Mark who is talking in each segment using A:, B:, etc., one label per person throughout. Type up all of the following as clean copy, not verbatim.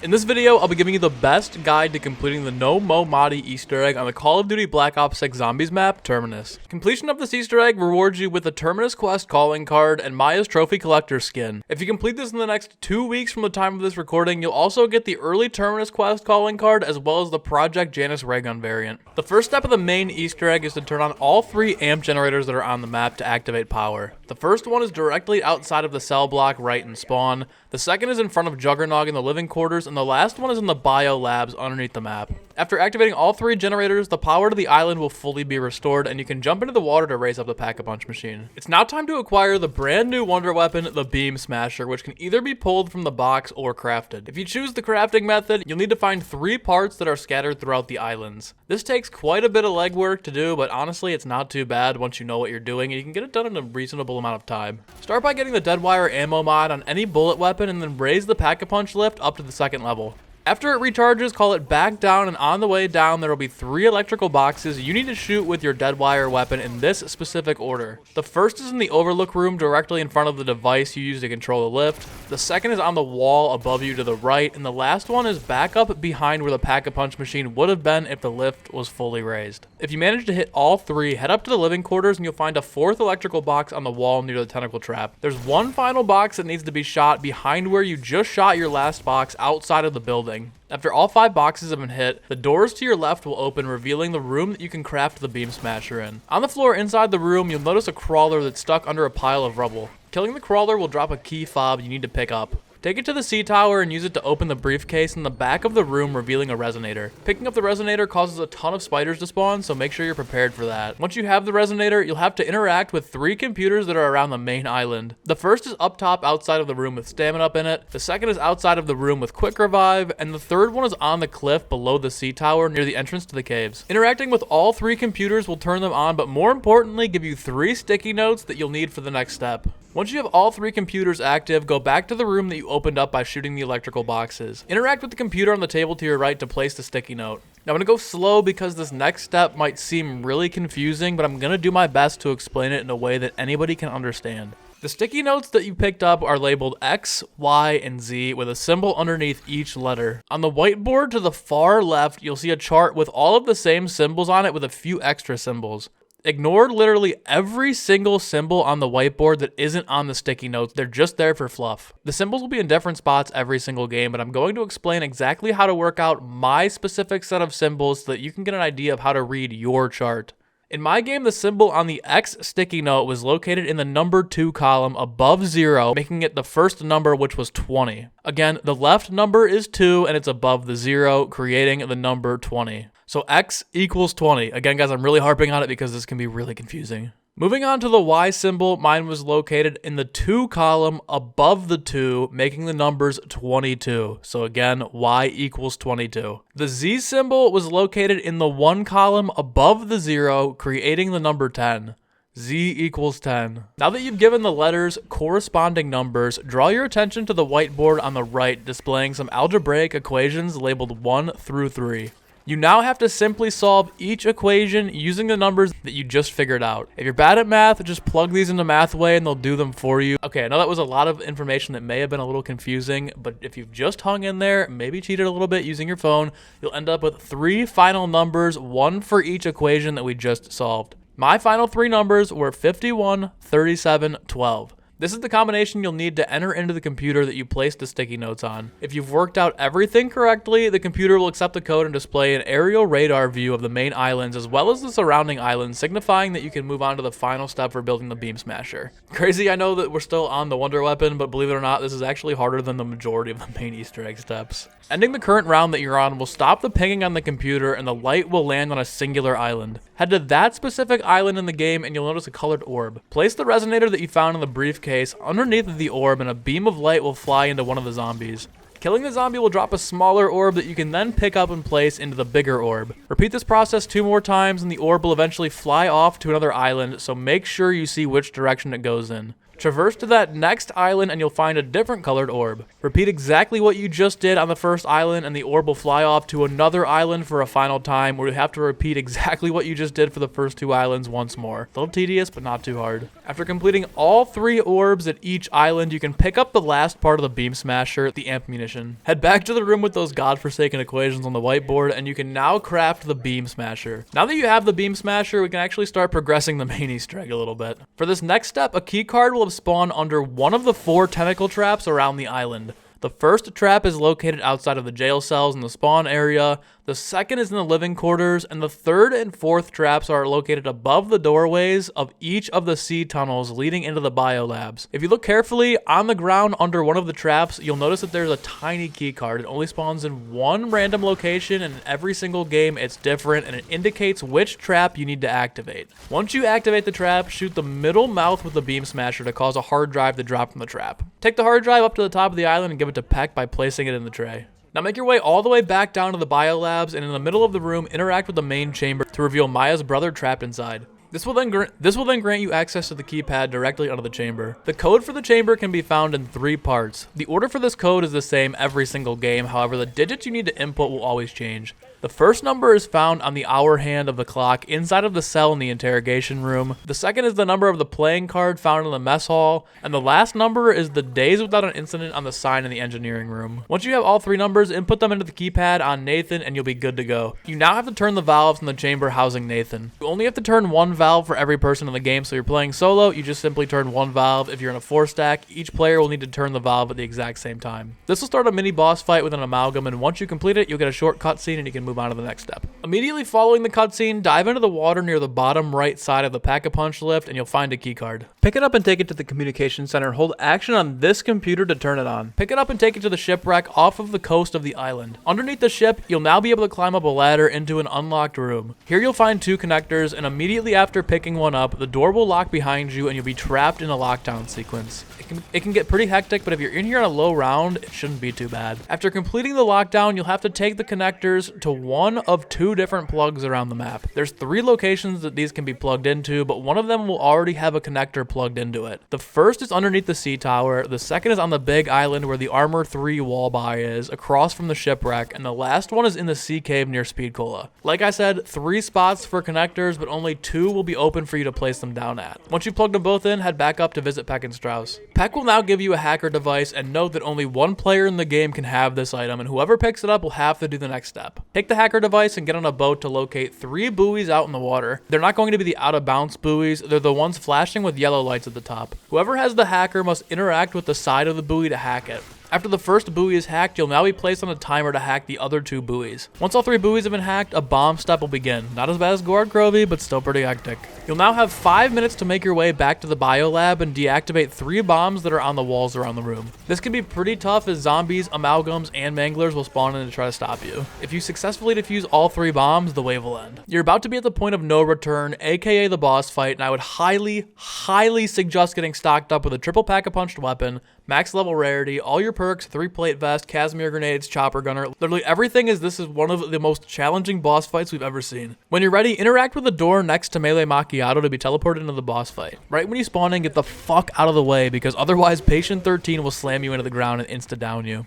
A: In this video, I'll be giving you the best guide to completing the No Mo Modi Easter egg on the Call of Duty Black Ops 6 Zombies map, Terminus. Completion of this Easter egg rewards you with a Terminus quest calling card and Maya's trophy collector skin. If you complete this in the next 2 weeks from the time of this recording, you'll also get the early Terminus quest calling card as well as the Project Janus ray gun variant. The first step of the main Easter egg is to turn on all 3 amp generators that are on the map to activate power. The first one is directly outside of the cell block right in spawn, the second is in front of Juggernog in the living quarters, and the last one is in the bio labs underneath the map. After activating all 3 generators, the power to the island will fully be restored, and you can jump into the water to raise up the Pack-a-Punch machine. It's now time to acquire the brand new wonder weapon, the Beamsmasher, which can either be pulled from the box or crafted. If you choose the crafting method, you'll need to find 3 parts that are scattered throughout the islands. This takes quite a bit of legwork to do, but honestly, it's not too bad once you know what you're doing, and you can get it done in a reasonable amount of time. Start by getting the Deadwire ammo mod on any bullet weapon, and then raise the Pack-a-Punch lift up to the 2nd level. After it recharges, call it back down, and on the way down there will be 3 electrical boxes you need to shoot with your Deadwire weapon in this specific order. The first is in the overlook room directly in front of the device you use to control the lift. The second is on the wall above you to the right, and the last one is back up behind where the Pack-a-Punch machine would have been if the lift was fully raised. If you manage to hit all 3, head up to the living quarters and you'll find a 4th electrical box on the wall near the tentacle trap. There's one final box that needs to be shot behind where you just shot your last box outside of the building. After all 5 boxes have been hit, the doors to your left will open, revealing the room that you can craft the Beamsmasher in. On the floor inside the room, you'll notice a crawler that's stuck under a pile of rubble. Killing the crawler will drop a key fob you need to pick up. Take it to the C tower and use it to open the briefcase in the back of the room, revealing a resonator. Picking up the resonator causes a ton of spiders to spawn, so make sure you're prepared for that. Once you have the resonator, you'll have to interact with 3 computers that are around the main island. The first is up top outside of the room with stamina up in it, the second is outside of the room with quick revive, and the third one is on the cliff below the C tower near the entrance to the caves. Interacting with all 3 computers will turn them on, but more importantly, give you 3 sticky notes that you'll need for the next step. Once you have all 3 computers active, go back to the room that you opened up by shooting the electrical boxes. Interact with the computer on the table to your right to place the sticky note. Now I'm going to go slow because this next step might seem really confusing, but I'm going to do my best to explain it in a way that anybody can understand. The sticky notes that you picked up are labeled X, Y, and Z with a symbol underneath each letter. On the whiteboard to the far left, you'll see a chart with all of the same symbols on it with a few extra symbols. Ignore literally every single symbol on the whiteboard that isn't on the sticky notes. They're just there for fluff. The symbols will be in different spots every single game, but I'm going to explain exactly how to work out my specific set of symbols so that you can get an idea of how to read your chart. In my game, the symbol on the X sticky note was located in the number 2 column above 0, making it the first number, which was 20. Again, the left number is 2 and it's above the 0, creating the number 20. So X equals 20. Again, guys, I'm really harping on it because this can be really confusing. Moving on to the Y symbol, mine was located in the 2 column above the 2, making the numbers 22. So again, Y equals 22. The Z symbol was located in the 1 column above the 0, creating the number 10. Z equals 10. Now that you've given the letters corresponding numbers, draw your attention to the whiteboard on the right, displaying some algebraic equations labeled 1 through 3. You now have to simply solve each equation using the numbers that you just figured out. If you're bad at math, just plug these into Mathway and they'll do them for you. Okay, I know that was a lot of information that may have been a little confusing, but if you've just hung in there, maybe cheated a little bit using your phone, you'll end up with 3 final numbers, 1 for each equation that we just solved. My final 3 numbers were 51, 37, 12. This is the combination you'll need to enter into the computer that you placed the sticky notes on. If you've worked out everything correctly, the computer will accept the code and display an aerial radar view of the main islands as well as the surrounding islands, signifying that you can move on to the final step for building the Beamsmasher. Crazy, I know that we're still on the wonder weapon, but believe it or not, this is actually harder than the majority of the main Easter egg steps. Ending the current round that you're on will stop the pinging on the computer and the light will land on a singular island. Head to that specific island in the game and you'll notice a colored orb. Place the resonator that you found in the briefcase underneath the orb and a beam of light will fly into one of the zombies. Killing the zombie will drop a smaller orb that you can then pick up and place into the bigger orb. Repeat this process 2 more times and the orb will eventually fly off to another island, so make sure you see which direction it goes in. Traverse to that next island and you'll find a different colored orb. Repeat exactly what you just did on the first island and the orb will fly off to another island for a final time, where you have to repeat exactly what you just did for the first 2 islands once more. A little tedious, but not too hard. After completing all 3 orbs at each island, you can pick up the last part of the Beamsmasher, the ammunition. Head back to the room with those godforsaken equations on the whiteboard and you can now craft the Beamsmasher. Now that you have the Beamsmasher, we can actually start progressing the main Easter egg a little bit. For this next step, a keycard will spawn under one of the 4 tentacle traps around the island. The first trap is located outside of the jail cells in the spawn area, the second is in the living quarters, and the third and fourth traps are located above the doorways of each of the sea tunnels leading into the biolabs. If you look carefully on the ground under one of the traps, you'll notice that there's a tiny key card. It only spawns in one random location, and in every single game it's different, and it indicates which trap you need to activate. Once you activate the trap, shoot the middle mouth with the Beamsmasher to cause a hard drive to drop from the trap. Take the hard drive up to the top of the island and give it to Peck by placing it in the tray. Now make your way all the way back down to the biolabs, and in the middle of the room, interact with the main chamber to reveal Maya's brother trapped inside. This will then grant you access to the keypad directly out of the chamber. The code for the chamber can be found in 3 parts. The order for this code is the same every single game, however the digits you need to input will always change. The first number is found on the hour hand of the clock inside of the cell in the interrogation room. The second is the number of the playing card found in the mess hall. And the last number is the days without an incident on the sign in the engineering room. Once you have all 3 numbers, input them into the keypad on Nathan and you'll be good to go. You now have to turn the valves in the chamber housing Nathan. You only have to turn 1 valve for every person in the game, so you're playing solo, you just simply turn 1 valve. If you're in a 4-stack, each player will need to turn the valve at the exact same time. This will start a mini boss fight with an amalgam, and once you complete it, you'll get a short cutscene and you can move on to the next step. Immediately following the cutscene, dive into the water near the bottom right side of the Pack-a-Punch lift and you'll find a keycard. Pick it up and take it to the communication center. Hold action on this computer to turn it on. Pick it up and take it to the shipwreck off of the coast of the island. Underneath the ship, you'll now be able to climb up a ladder into an unlocked room. Here you'll find 2 connectors, and immediately after picking one up, the door will lock behind you and you'll be trapped in a lockdown sequence. It can get pretty hectic, but if you're in here on a low round, it shouldn't be too bad. After completing the lockdown, you'll have to take the connectors to one of 2 different plugs around the map. There's 3 locations that these can be plugged into, but one of them will already have a connector plugged into it. The first is underneath the sea tower, the second is on the big island where the Armor 3 wall buy is, across from the shipwreck, and the last one is in the sea cave near Speed Cola. Like I said, 3 spots for connectors, but only 2 will be open for you to place them down at. Once you've plugged them both in, head back up to visit Peck and Strauss. Peck will now give you a hacker device, and note that only 1 player in the game can have this item, and whoever picks it up will have to do the next step. Take the hacker device and get on a boat to locate 3 buoys out in the water. They're not going to be the out of bounds buoys, they're the ones flashing with yellow lights at the top. Whoever has the hacker must interact with the side of the buoy to hack it. After the first buoy is hacked, you'll now be placed on a timer to hack the other 2 buoys. Once all 3 buoys have been hacked, a bomb step will begin. Not as bad as Gord Crovey, but still pretty hectic. You'll now have 5 minutes to make your way back to the biolab and deactivate 3 bombs that are on the walls around the room. This can be pretty tough as zombies, amalgams, and manglers will spawn in to try to stop you. If you successfully defuse all 3 bombs, the wave will end. You're about to be at the point of no return, aka the boss fight, and I would highly suggest getting stocked up with a triple pack-a-punched weapon, max level rarity, all your perks, 3-plate vest, Casimir grenades, chopper gunner, literally everything, as this is one of the most challenging boss fights we've ever seen. When you're ready, interact with the door next to Melee Macchiato to be teleported into the boss fight. Right when you spawn in, get the fuck out of the way, because otherwise Patient 13 will slam you into the ground and insta-down you.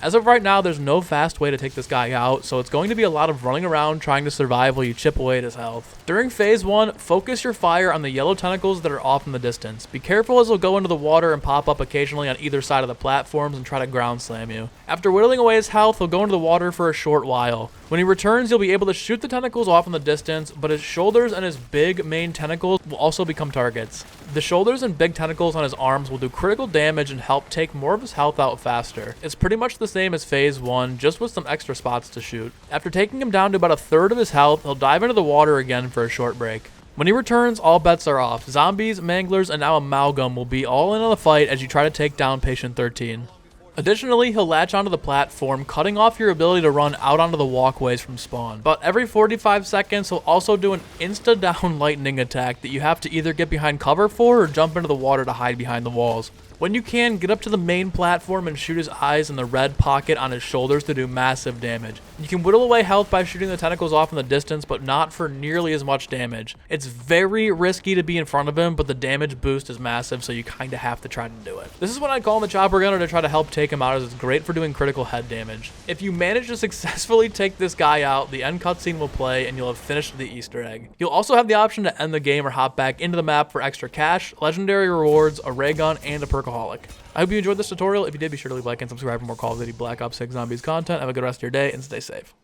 A: As of right now, there's no fast way to take this guy out, so it's going to be a lot of running around trying to survive while you chip away at his health. During phase 1, focus your fire on the yellow tentacles that are off in the distance. Be careful as they'll go into the water and pop up occasionally on either side of the platforms and try to ground slam you. After whittling away his health, he'll go into the water for a short while. When he returns, you'll be able to shoot the tentacles off in the distance, but his shoulders and his big main tentacles will also become targets. The shoulders and big tentacles on his arms will do critical damage and help take more of his health out faster. It's pretty much the same as phase 1, just with some extra spots to shoot. After taking him down to about a third of his health, he'll dive into the water again for a short break. When he returns, all bets are off. Zombies, manglers, and now Amalgam will be all in on the fight as you try to take down Patient 13. Additionally, he'll latch onto the platform, cutting off your ability to run out onto the walkways from spawn. But every 45 seconds, he'll also do an insta-down lightning attack that you have to either get behind cover for or jump into the water to hide behind the walls. When you can, get up to the main platform and shoot his eyes in the red pocket on his shoulders to do massive damage. You can whittle away health by shooting the tentacles off in the distance, but not for nearly as much damage. It's very risky to be in front of him, but the damage boost is massive, so you kind of have to try to do it. This is when I call in the chopper gunner to try to help take him out, as it's great for doing critical head damage. If you manage to successfully take this guy out, the end cutscene will play and you'll have finished the Easter egg. You'll also have the option to end the game or hop back into the map for extra cash, legendary rewards, a ray gun, and a perkaholic. I hope you enjoyed this tutorial. If you did, be sure to leave a like and subscribe for more Call of Duty Black Ops 6 Zombies content. Have a good rest of your day and stay safe.